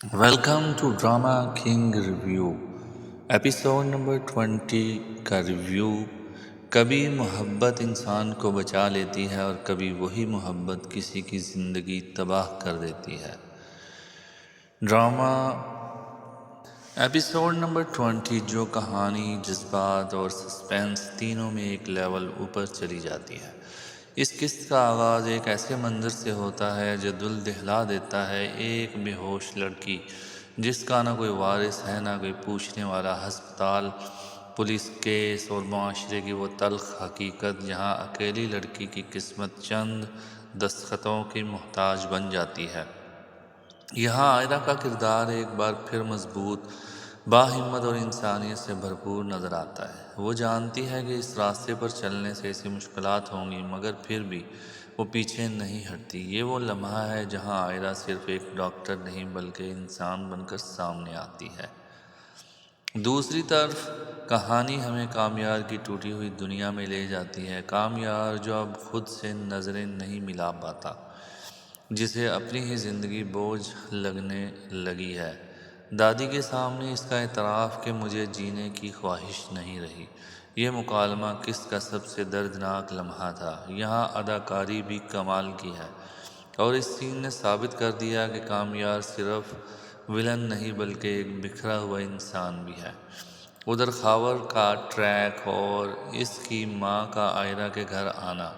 Welcome to drama king review episode number 20 کا review. کبھی محبت انسان کو بچا لیتی ہے اور کبھی وہی محبت کسی کی زندگی تباہ کر دیتی ہے۔ ڈرامہ ایپیسوڈ نمبر 20 جو کہانی، جذبات اور سسپینس تینوں میں ایک لیول اوپر چلی جاتی ہے۔ اس قسط کا آغاز ایک ایسے منظر سے ہوتا ہے جو دل دہلا دیتا ہے۔ ایک بے ہوش لڑکی جس کا نہ کوئی وارث ہے، نہ کوئی پوچھنے والا، ہسپتال، پولیس کیس اور معاشرے کی وہ تلخ حقیقت جہاں اکیلی لڑکی کی قسمت چند دستخطوں کی محتاج بن جاتی ہے۔ یہاں عائرہ کا کردار ایک بار پھر مضبوط، باہمت اور انسانیت سے بھرپور نظر آتا ہے۔ وہ جانتی ہے کہ اس راستے پر چلنے سے اسے مشکلات ہوں گی، مگر پھر بھی وہ پیچھے نہیں ہٹتی۔ یہ وہ لمحہ ہے جہاں عائرہ صرف ایک ڈاکٹر نہیں بلکہ انسان بن کر سامنے آتی ہے۔ دوسری طرف کہانی ہمیں کامیار کی ٹوٹی ہوئی دنیا میں لے جاتی ہے۔ کامیار جو اب خود سے نظریں نہیں ملا پاتا، جسے اپنی ہی زندگی بوجھ لگنے لگی ہے۔ دادی کے سامنے اس کا اعتراف کہ مجھے جینے کی خواہش نہیں رہی، یہ مکالمہ قسط کا سب سے دردناک لمحہ تھا۔ یہاں اداکاری بھی کمال کی ہے اور اس سین نے ثابت کر دیا کہ کامیار صرف ولن نہیں بلکہ ایک بکھرا ہوا انسان بھی ہے۔ ادھر خاور کا ٹریک اور اس کی ماں کا عائرہ کے گھر آنا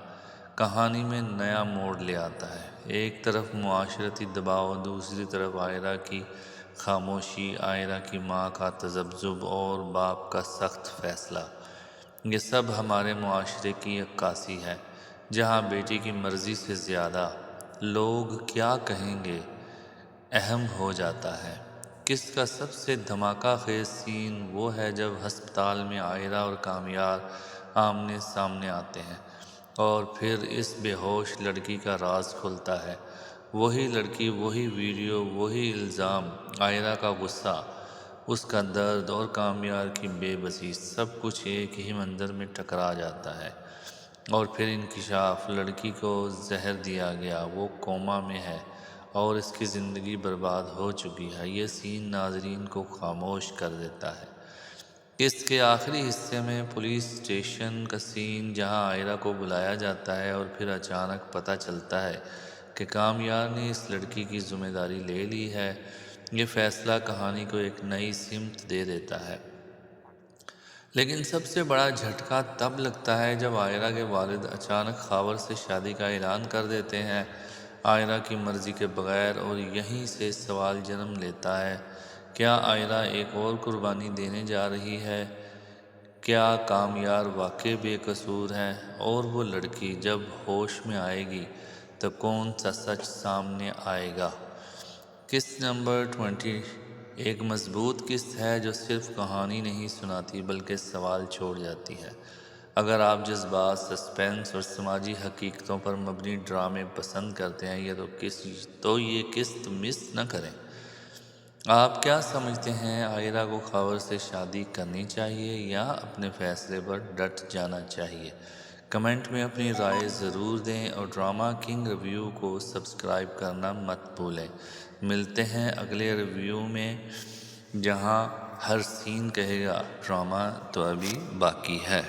کہانی میں نیا موڑ لے آتا ہے۔ ایک طرف معاشرتی دباؤ، دوسری طرف عائرہ کی خاموشی، عائرہ کی ماں کا تذبذب اور باپ کا سخت فیصلہ، یہ سب ہمارے معاشرے کی عکاسی ہے، جہاں بیٹی کی مرضی سے زیادہ لوگ کیا کہیں گے اہم ہو جاتا ہے۔ قسط کا سب سے دھماکہ خیز سین وہ ہے جب ہسپتال میں عائرہ اور کامیار آمنے سامنے آتے ہیں اور پھر اس بے ہوش لڑکی کا راز کھلتا ہے۔ وہی لڑکی، وہی ویڈیو، وہی الزام، عائرہ کا غصہ، اس کا درد اور کامیار کی بے بسی، سب کچھ ایک ہی منظر میں ٹکرا جاتا ہے۔ اور پھر انکشاف، لڑکی کو زہر دیا گیا، وہ کوما میں ہے اور اس کی زندگی برباد ہو چکی ہے۔ یہ سین ناظرین کو خاموش کر دیتا ہے۔ قسط کے آخری حصے میں پولیس اسٹیشن کا سین، جہاں عائرہ کو بلایا جاتا ہے اور پھر اچانک پتہ چلتا ہے کہ کامیار نے اس لڑکی کی ذمہ داری لے لی ہے، یہ فیصلہ کہانی کو ایک نئی سمت دے دیتا ہے۔ لیکن سب سے بڑا جھٹکا تب لگتا ہے جب عائرہ کے والد اچانک خاور سے شادی کا اعلان کر دیتے ہیں، عائرہ کی مرضی کے بغیر، اور یہیں سے سوال جنم لیتا ہے، کیا عائرہ ایک اور قربانی دینے جا رہی ہے؟ کیا کامیار واقعی بے قصور ہے؟ اور وہ لڑکی جب ہوش میں آئے گی تو کون سا سچ سامنے آئے گا؟ قسط نمبر 20 ایک مضبوط قسط ہے جو صرف کہانی نہیں سناتی بلکہ سوال چھوڑ جاتی ہے۔ اگر آپ جذبات، سسپینس اور سماجی حقیقتوں پر مبنی ڈرامے پسند کرتے ہیں تو یہ قسط مس نہ کریں۔ آپ کیا سمجھتے ہیں، عائرہ کو خاور سے شادی کرنی چاہیے یا اپنے فیصلے پر ڈٹ جانا چاہیے؟ کمنٹ میں اپنی رائے ضرور دیں اور ڈرامہ کنگ ریویو کو سبسکرائب کرنا مت بھولیں۔ ملتے ہیں اگلے ریویو میں، جہاں ہر سین کہے گا ڈرامہ تو ابھی باقی ہے۔